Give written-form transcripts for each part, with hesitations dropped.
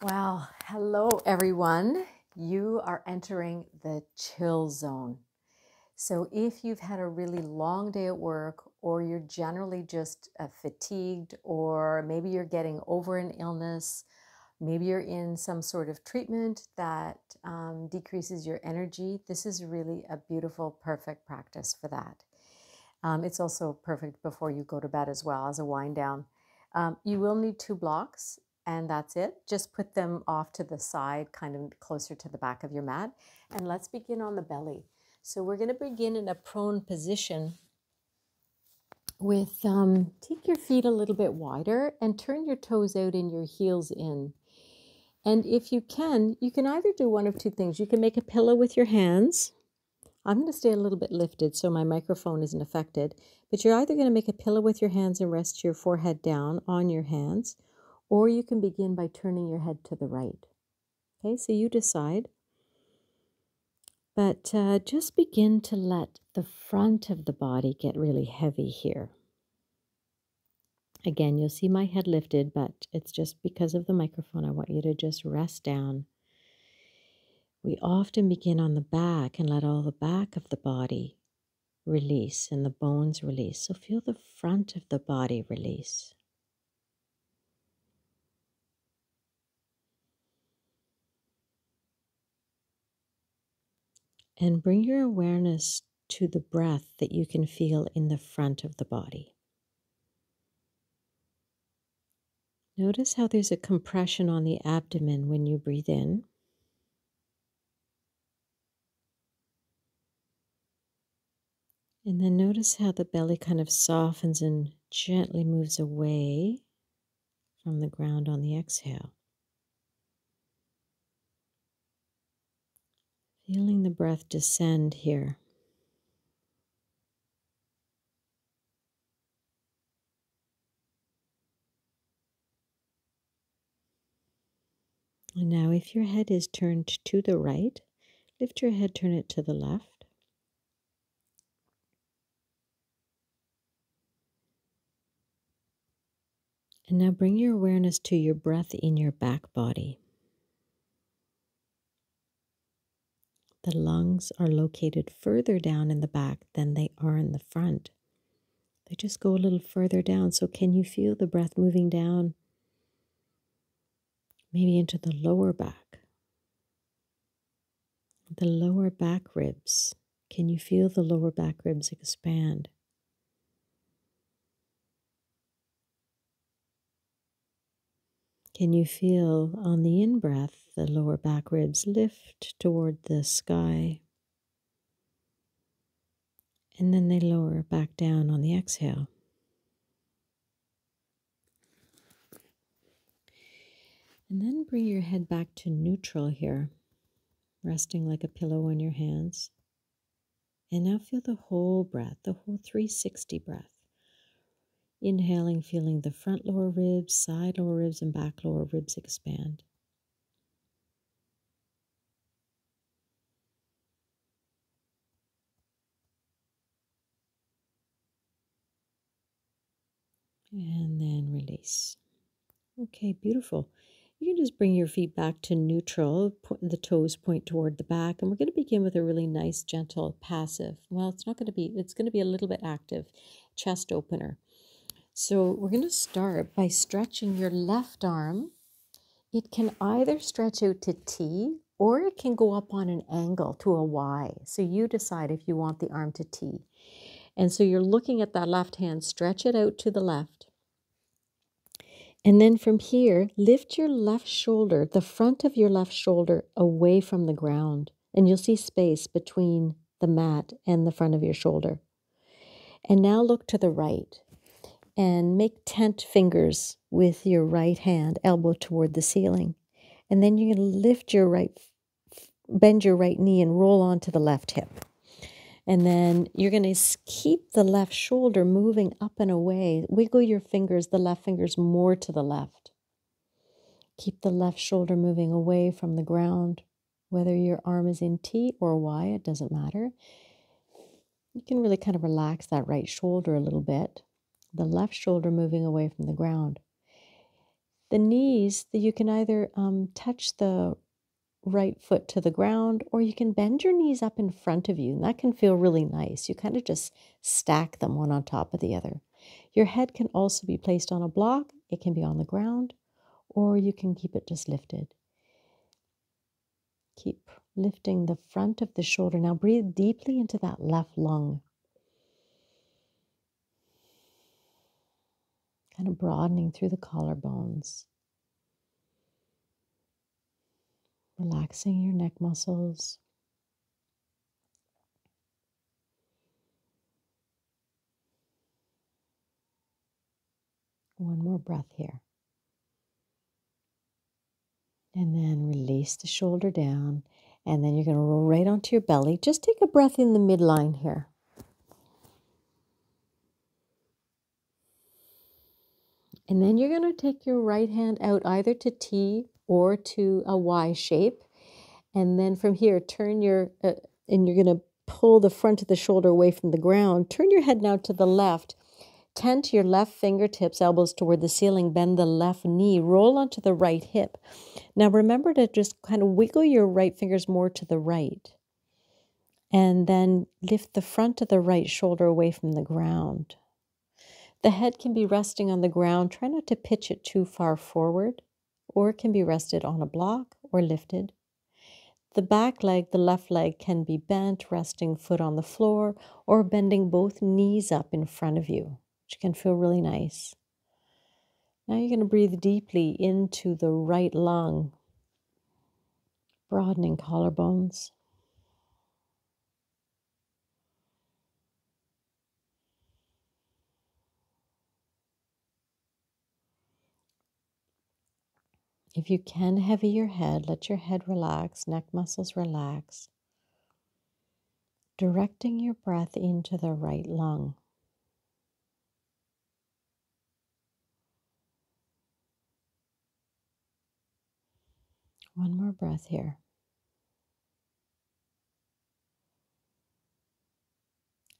Well, hello everyone. You are entering the chill zone. So if you've had a really long day at work, or you're generally just fatigued, or maybe you're getting over an illness, maybe you're in some sort of treatment that decreases your energy, this is really a beautiful, perfect practice for that. It's also perfect before you go to bed as well as a wind down. You will need 2 blocks and that's it. Just put them off to the side, kind of closer to the back of your mat. And let's begin on the belly. So we're going to begin in a prone position with, take your feet a little bit wider and turn your toes out and your heels in. And if you can either do one of two things. You can make a pillow with your hands. I'm going to stay a little bit lifted so my microphone isn't affected, but you're either going to make a pillow with your hands and rest your forehead down on your hands, or you can begin by turning your head to the right. Okay, so you decide. But just begin to let the front of the body get really heavy here. Again, you'll see my head lifted, but it's just because of the microphone. I want you to just rest down. We often begin on the back and let all the back of the body release and the bones release. So feel the front of the body release. And bring your awareness to the breath that you can feel in the front of the body. Notice how there's a compression on the abdomen when you breathe in. And then notice how the belly kind of softens and gently moves away from the ground on the exhale. Feeling the breath descend here. And now if your head is turned to the right, lift your head, turn it to the left. And now bring your awareness to your breath in your back body. The lungs are located further down in the back than they are in the front. They just go a little further down. So can you feel the breath moving down, maybe into the lower back? The lower back ribs. Can you feel the lower back ribs expand? Can you feel on the in-breath the lower back ribs lift toward the sky? And then they lower back down on the exhale. And then bring your head back to neutral here, resting like a pillow on your hands. And now feel the whole breath, the whole 360 breath. Inhaling, feeling the front lower ribs, side lower ribs, and back lower ribs expand. And then release. Okay, beautiful. You can just bring your feet back to neutral. The toes point toward the back. And we're going to begin with a really nice, gentle, passive. Well, it's going to be a little bit active chest opener. So we're going to start by stretching your left arm. It can either stretch out to T or it can go up on an angle to a Y. So you decide if you want the arm to T. And so you're looking at that left hand, stretch it out to the left. And then from here, lift your left shoulder, the front of your left shoulder away from the ground. And you'll see space between the mat and the front of your shoulder. And now look to the right and make tent fingers with your right hand, elbow toward the ceiling. And then you're going to bend your right knee and roll onto the left hip. And then you're going to keep the left shoulder moving up and away. Wiggle your fingers, the left fingers more to the left. Keep the left shoulder moving away from the ground. Whether your arm is in T or Y, it doesn't matter. You can really kind of relax that right shoulder a little bit. The left shoulder moving away from the ground. The knees, that you can either touch the right foot to the ground, or you can bend your knees up in front of you, and that can feel really nice. You kind of just stack them one on top of the other. Your head can also be placed on a block. It can be on the ground, or you can keep it just lifted. Keep lifting the front of the shoulder. Now breathe deeply into that left lung. Kind of broadening through the collarbones. Relaxing your neck muscles. One more breath here. And then release the shoulder down. And then you're going to roll right onto your belly. Just take a breath in the midline here. And then you're going to take your right hand out either to T or to a Y shape. And then from here, turn your, and you're going to pull the front of the shoulder away from the ground. Turn your head now to the left. Tent your left fingertips, elbows toward the ceiling. Bend the left knee. Roll onto the right hip. Now remember to just kind of wiggle your right fingers more to the right. And then lift the front of the right shoulder away from the ground. The head can be resting on the ground. Try not to pitch it too far forward, or it can be rested on a block or lifted. The back leg, the left leg, can be bent, resting foot on the floor, or bending both knees up in front of you, which can feel really nice. Now you're going to breathe deeply into the right lung, broadening collarbones. If you can heavy your head, let your head relax, neck muscles relax. Directing your breath into the right lung. One more breath here.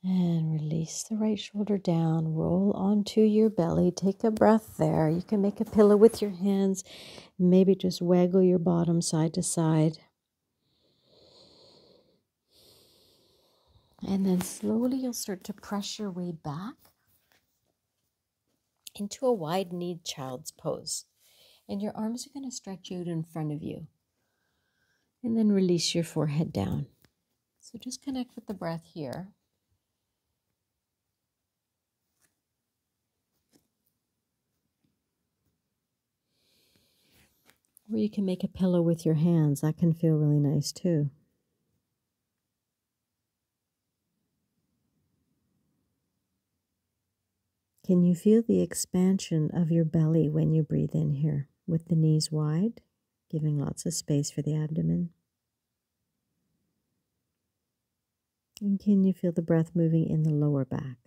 And release the right shoulder down, roll onto your belly, take a breath there. You can make a pillow with your hands, maybe just waggle your bottom side to side. And then slowly you'll start to press your way back into a wide-kneed child's pose. And your arms are going to stretch out in front of you. And then release your forehead down. So just connect with the breath here. Or you can make a pillow with your hands. That can feel really nice too. Can you feel the expansion of your belly when you breathe in here with the knees wide, giving lots of space for the abdomen? And can you feel the breath moving in the lower back?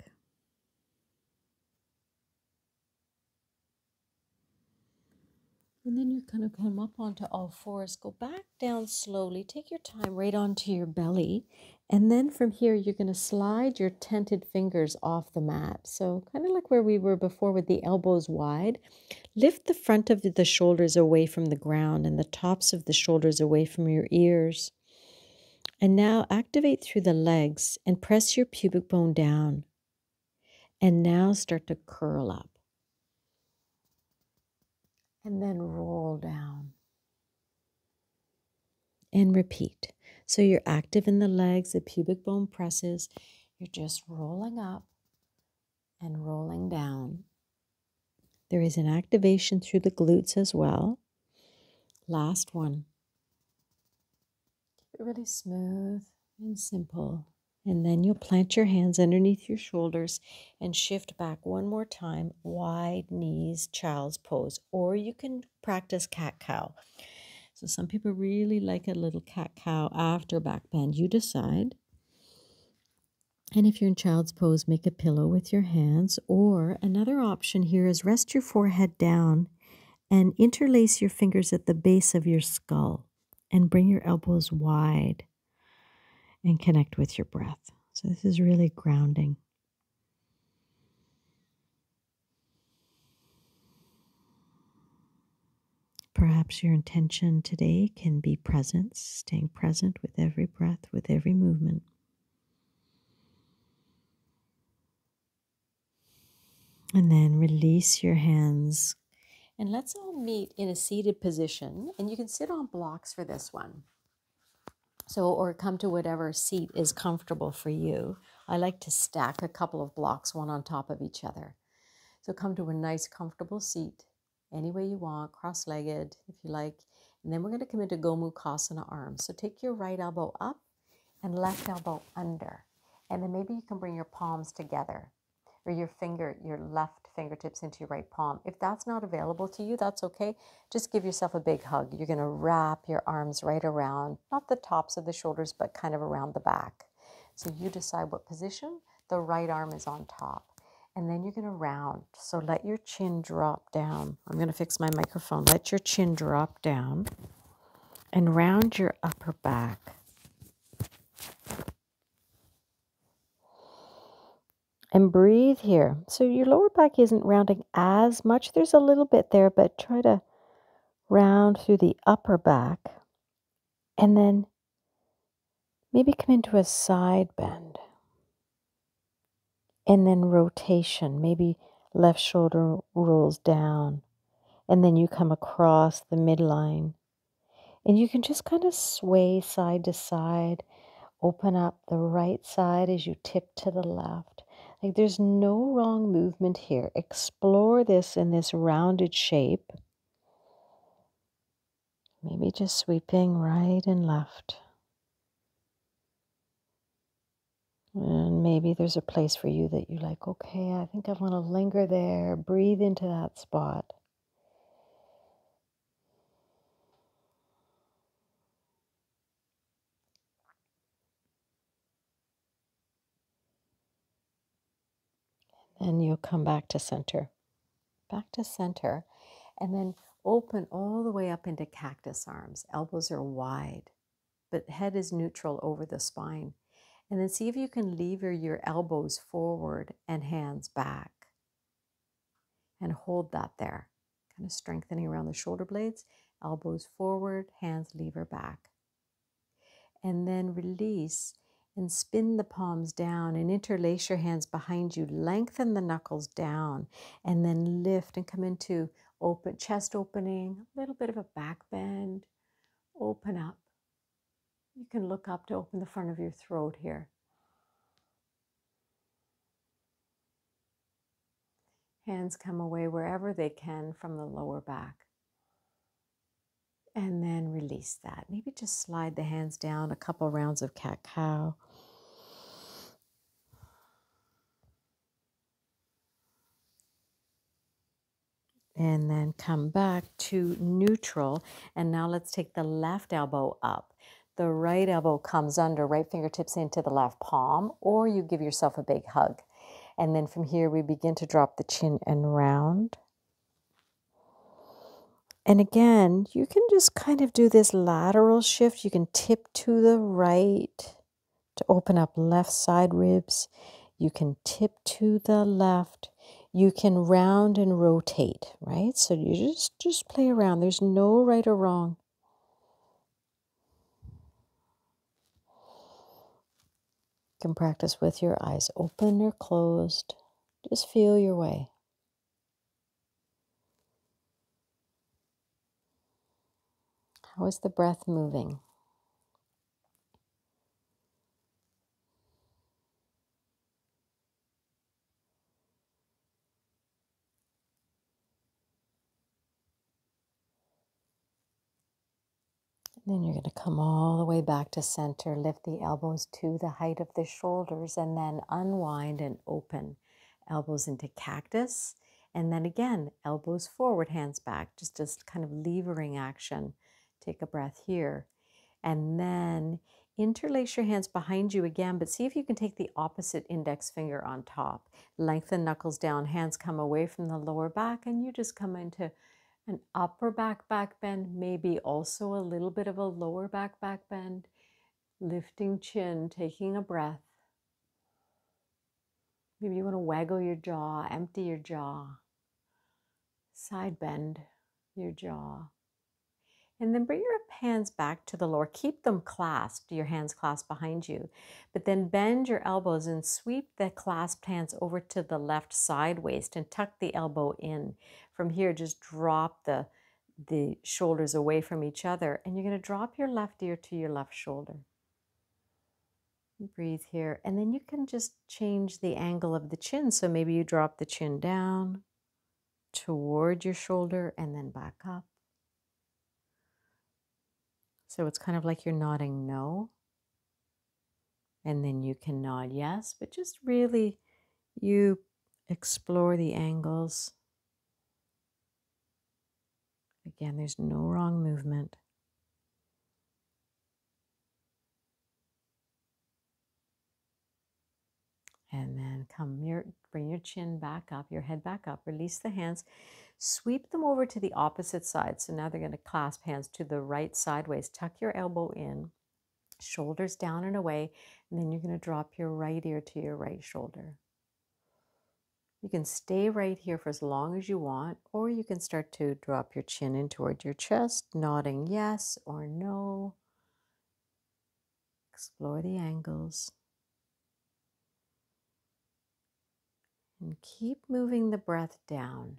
And then you're going to come up onto all fours, go back down slowly, take your time right onto your belly. And then from here, you're going to slide your tented fingers off the mat. So kind of like where we were before with the elbows wide. Lift the front of the shoulders away from the ground and the tops of the shoulders away from your ears. And now activate through the legs and press your pubic bone down. And now start to curl up. And then roll down. And repeat. So you're active in the legs, the pubic bone presses. You're just rolling up and rolling down. There is an activation through the glutes as well. Last one. Keep it really smooth and simple. And then you'll plant your hands underneath your shoulders and shift back one more time. Wide knees, child's pose. Or you can practice cat-cow. So some people really like a little cat-cow after back bend. You decide. And if you're in child's pose, make a pillow with your hands. Or another option here is rest your forehead down and interlace your fingers at the base of your skull and bring your elbows wide and connect with your breath. So this is really grounding. Perhaps your intention today can be presence, staying present with every breath, with every movement. And then release your hands. And let's all meet in a seated position. And you can sit on blocks for this one. So, or come to whatever seat is comfortable for you. I like to stack a couple of blocks, one on top of each other. So come to a nice, comfortable seat, any way you want, cross-legged if you like. And then we're going to come into Gomukhasana arms. So take your right elbow up and left elbow under. And then maybe you can bring your palms together, or your left fingertips into your right palm. If that's not available to you, that's okay. Just give yourself a big hug. You're going to wrap your arms right around, not the tops of the shoulders, but kind of around the back. So you decide what position. The right arm is on top. And then you're going to round. So let your chin drop down. I'm going to fix my microphone. Let your chin drop down and round your upper back. And breathe here. So your lower back isn't rounding as much. There's a little bit there, but try to round through the upper back. And then maybe come into a side bend. And then rotation. Maybe left shoulder rolls down. And then you come across the midline. And you can just kind of sway side to side. Open up the right side as you tip to the left. Like there's no wrong movement here. Explore this in this rounded shape. Maybe just sweeping right and left. And maybe there's a place for you that you like, okay, I think I want to linger there. Breathe into that spot. And you'll come back to center. Back to center. And then open all the way up into cactus arms. Elbows are wide, but head is neutral over the spine. And then see if you can lever your elbows forward and hands back. And hold that there. Kind of strengthening around the shoulder blades. Elbows forward, hands lever back. And then release and spin the palms down and interlace your hands behind you. Lengthen the knuckles down and then lift and come into open chest opening, a little bit of a back bend. Open up. You can look up to open the front of your throat here. Hands come away wherever they can from the lower back. And then release that. Maybe just slide the hands down a couple rounds of cat-cow. And then come back to neutral. And now let's take the left elbow up. The right elbow comes under, right fingertips into the left palm, or you give yourself a big hug. And then from here, we begin to drop the chin and round. And again, you can just kind of do this lateral shift. You can tip to the right to open up left side ribs. You can tip to the left. You can round and rotate, right? So you just play around. There's no right or wrong. You can practice with your eyes open or closed. Just feel your way. How is the breath moving? Then you're going to come all the way back to center. Lift the elbows to the height of the shoulders and then unwind and open. Elbows into cactus. And then again, elbows forward, hands back. Just kind of levering action. Take a breath here. And then interlace your hands behind you again, but see if you can take the opposite index finger on top. Lengthen knuckles down, hands come away from the lower back, and you just come into an upper back bend, maybe also a little bit of a lower back bend, lifting chin, taking a breath. Maybe you want to waggle your jaw, empty your jaw, side bend your jaw. And then bring your hands back to the lower. Keep them clasped, your hands clasped behind you. But then bend your elbows and sweep the clasped hands over to the left side waist and tuck the elbow in. From here, just drop the shoulders away from each other. And you're going to drop your left ear to your left shoulder. Breathe here. And then you can just change the angle of the chin. So maybe you drop the chin down toward your shoulder and then back up. So it's kind of like you're nodding no. And then you can nod yes, but just really you explore the angles. Again, there's no wrong movement. And then bring your chin back up, your head back up, release the hands, sweep them over to the opposite side. So now they're going to clasp hands to the right sideways. Tuck your elbow in, shoulders down and away, and then you're going to drop your right ear to your right shoulder. You can stay right here for as long as you want, or you can start to drop your chin in toward your chest, nodding yes or no. Explore the angles. And keep moving the breath down.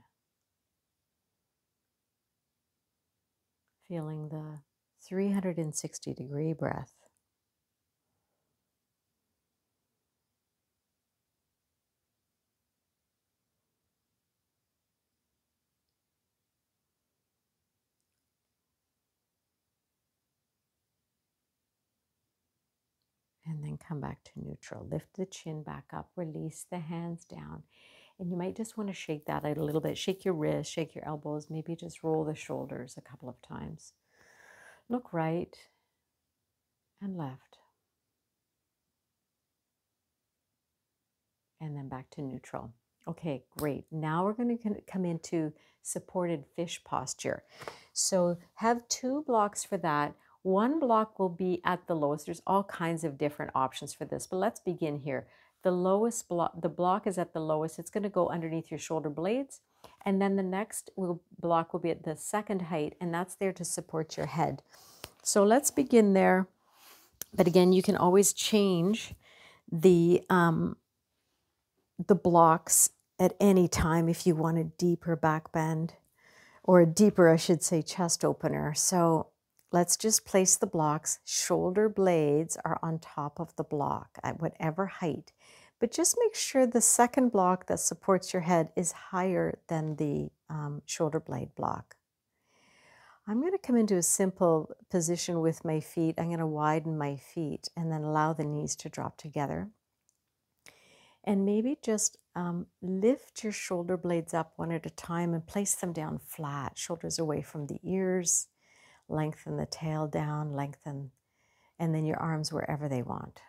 Feeling the 360-degree breath. And then come back to neutral. Lift the chin back up, release the hands down. And you might just want to shake that out a little bit. Shake your wrists, shake your elbows, maybe just roll the shoulders a couple of times. Look right and left. And then back to neutral. Okay, great. Now we're going to come into supported fish posture. So have 2 blocks for that. One block will be at the lowest. There's all kinds of different options for this, but let's begin here. The lowest block, the block is at the lowest. It's going to go underneath your shoulder blades. And then the next block will be at the second height, and that's there to support your head. So let's begin there. But again, you can always change the blocks at any time if you want a deeper back bend, or a deeper, I should say, chest opener. So let's just place the blocks. Shoulder blades are on top of the block at whatever height. But just make sure the second block that supports your head is higher than the shoulder blade block. I'm going to come into a simple position with my feet. I'm going to widen my feet and then allow the knees to drop together. And maybe just lift your shoulder blades up one at a time and place them down flat, shoulders away from the ears. Lengthen the tail down, lengthen, and then your arms wherever they want.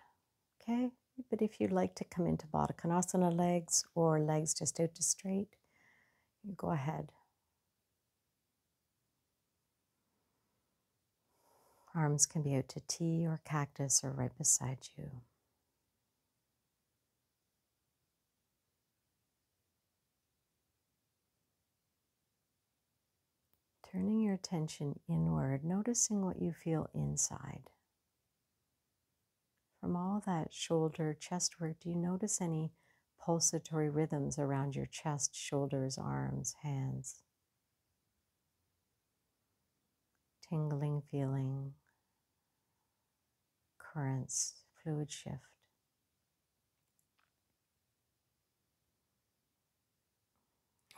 Okay? But if you'd like to come into Baddha Konasana legs, or legs just out to straight, you go ahead. Arms can be out to T or cactus or right beside you. Turning your attention inward, noticing what you feel inside. From all that shoulder, chest work, do you notice any pulsatory rhythms around your chest, shoulders, arms, hands? Tingling feeling, currents, fluid shift.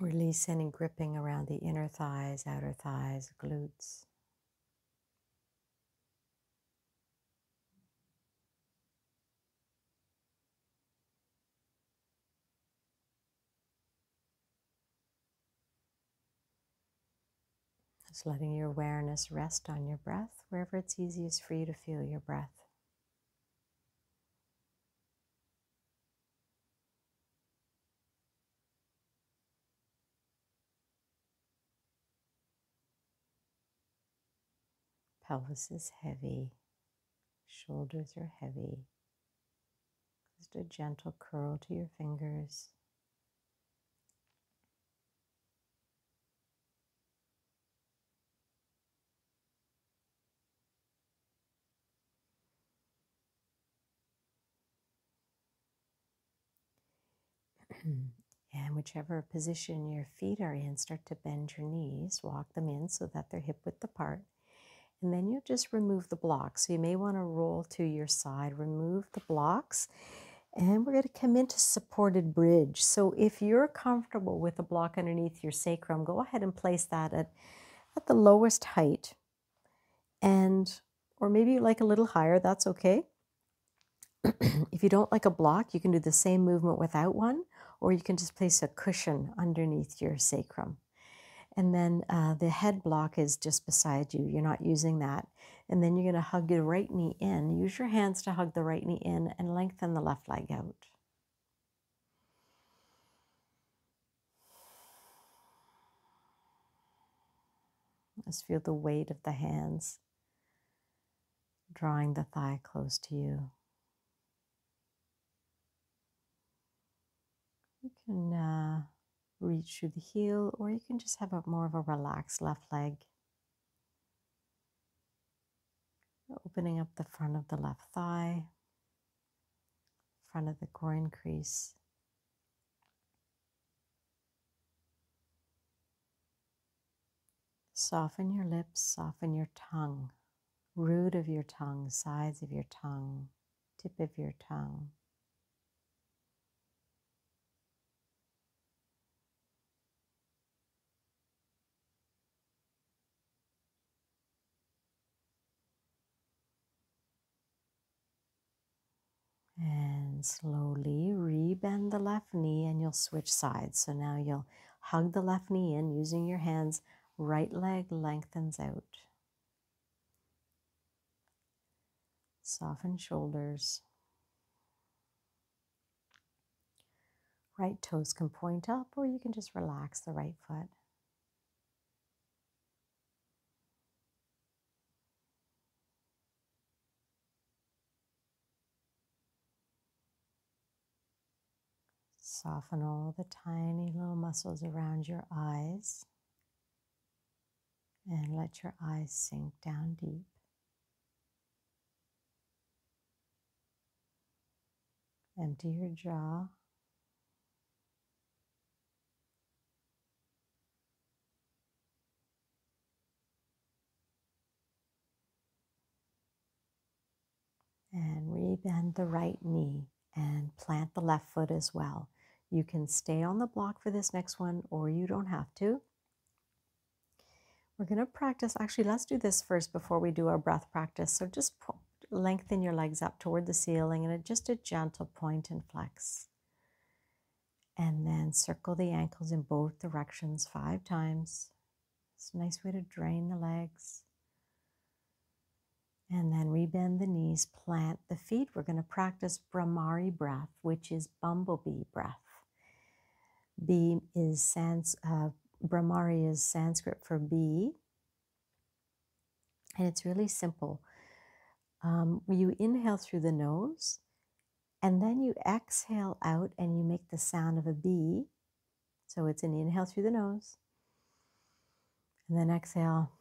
Release any gripping around the inner thighs, outer thighs, glutes. Just letting your awareness rest on your breath, wherever it's easiest for you to feel your breath. Pelvis is heavy, shoulders are heavy. Just a gentle curl to your fingers. And whichever position your feet are in, start to bend your knees, walk them in so that they're hip width apart. And then you just remove the blocks. So you may want to roll to your side, remove the blocks, and we're going to come into supported bridge. So if you're comfortable with a block underneath your sacrum, go ahead and place that at the lowest height. Or maybe you like a little higher, that's okay. If you don't like a block, you can do the same movement without one, or you can just place a cushion underneath your sacrum. And then the head block is just beside you. You're not using that. And then you're going to hug your right knee in. Use your hands to hug the right knee in and lengthen the left leg out. Just feel the weight of the hands drawing the thigh close to you. You can reach through the heel, or you can just have more of a relaxed left leg. Opening up the front of the left thigh, front of the groin crease. Soften your lips, soften your tongue, root of your tongue, sides of your tongue, tip of your tongue. And slowly rebend the left knee and you'll switch sides. So now you'll hug the left knee in using your hands. Right leg lengthens out. Soften shoulders. Right toes can point up, or you can just relax the right foot. Soften all the tiny little muscles around your eyes and let your eyes sink down deep. Empty your jaw. And rebend the right knee and plant the left foot as well. You can stay on the block for this next one, or you don't have to. We're going to practice. Actually, let's do this first before we do our breath practice. So just lengthen your legs up toward the ceiling and just a gentle point and flex. And then circle the ankles in both directions 5 times. It's a nice way to drain the legs. And then rebend the knees, plant the feet. We're going to practice Bhramari breath, which is bumblebee breath. Bhramari is Sanskrit for bee. And it's really simple. You inhale through the nose, and then you exhale out and you make the sound of a bee. So it's an inhale through the nose, and then exhale.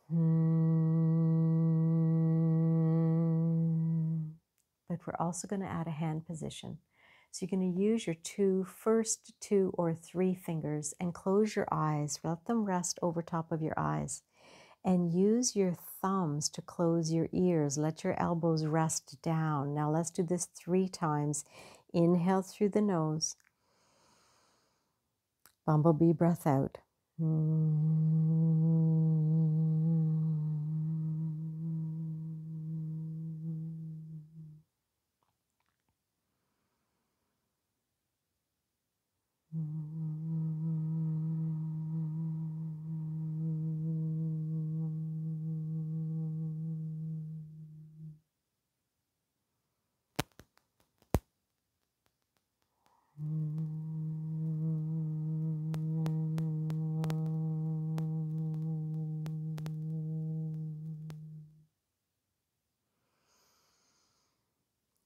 But we're also going to add a hand position. So you're going to use your first two or three fingers and close your eyes. Let them rest over top of your eyes. And use your thumbs to close your ears. Let your elbows rest down. Now let's do this 3 times. Inhale through the nose. Bumblebee breath out.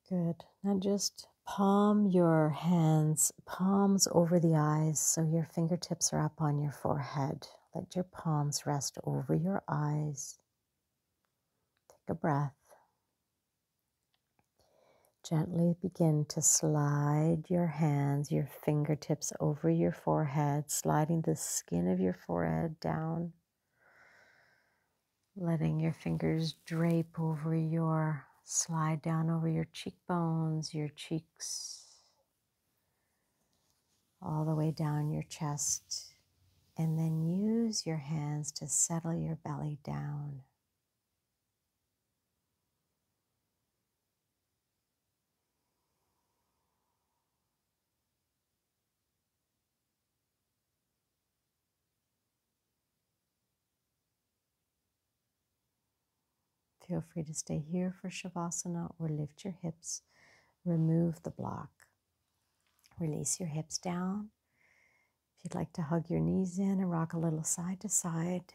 Good. Now just palm your hands, palms over the eyes, so your fingertips are up on your forehead. Let your palms rest over your eyes. Take a breath. Gently begin to slide your hands, your fingertips over your forehead, sliding the skin of your forehead down, letting your fingers drape over slide down over your cheekbones, your cheeks, all the way down your chest, and then use your hands to settle your belly down. Feel free to stay here for Shavasana or lift your hips. Remove the block. Release your hips down. If you'd like to hug your knees in and rock a little side to side.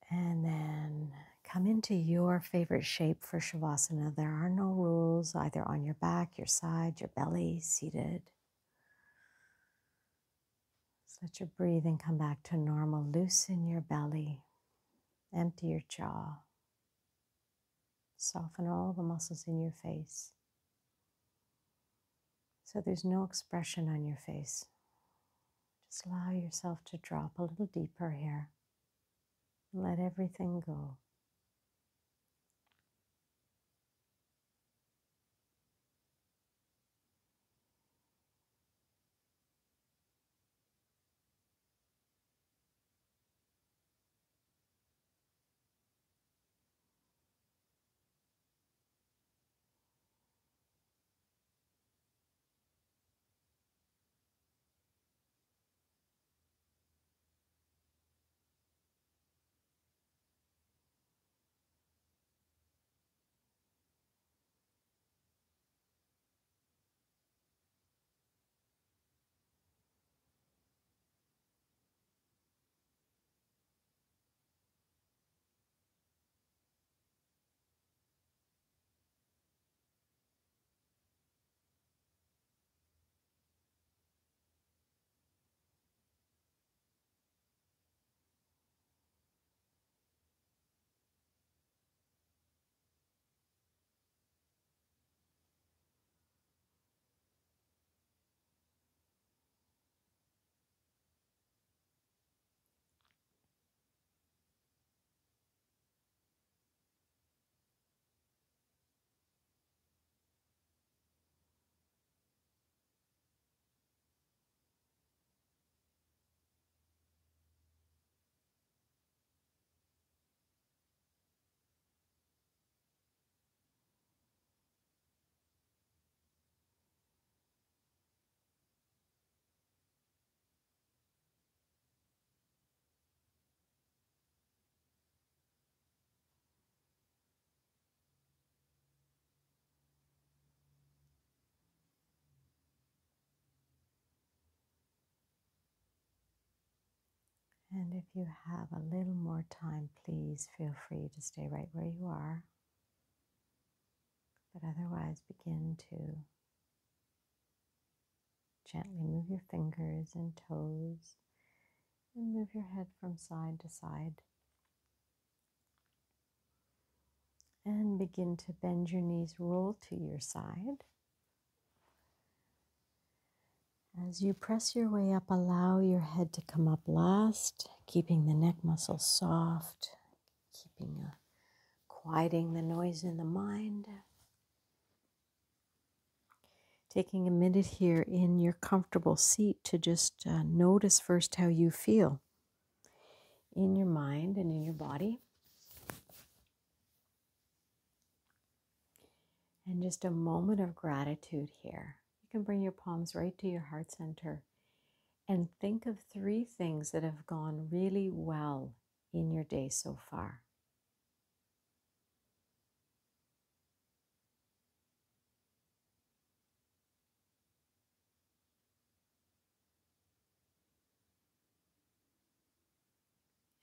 And then come into your favorite shape for Shavasana. There are no rules, either on your back, your side, your belly, seated. Just let your breathing come back to normal. Loosen your belly. Empty your jaw. Soften all the muscles in your face. So there's no expression on your face. Just allow yourself to drop a little deeper here. Let everything go. And if you have a little more time, please feel free to stay right where you are. But otherwise, begin to gently move your fingers and toes and move your head from side to side. And begin to bend your knees, roll to your side. As you press your way up, allow your head to come up last, keeping the neck muscles soft, quieting the noise in the mind. Taking a minute here in your comfortable seat to just notice first how you feel in your mind and in your body. And just a moment of gratitude here. You can bring your palms right to your heart center and think of 3 things that have gone really well in your day so far.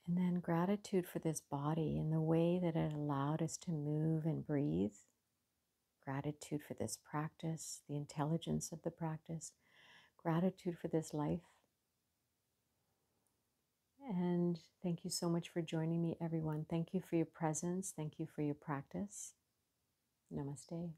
And then gratitude for this body and the way that it allowed us to move and breathe. Gratitude for this practice, the intelligence of the practice. Gratitude for this life. And thank you so much for joining me, everyone. Thank you for your presence. Thank you for your practice. Namaste.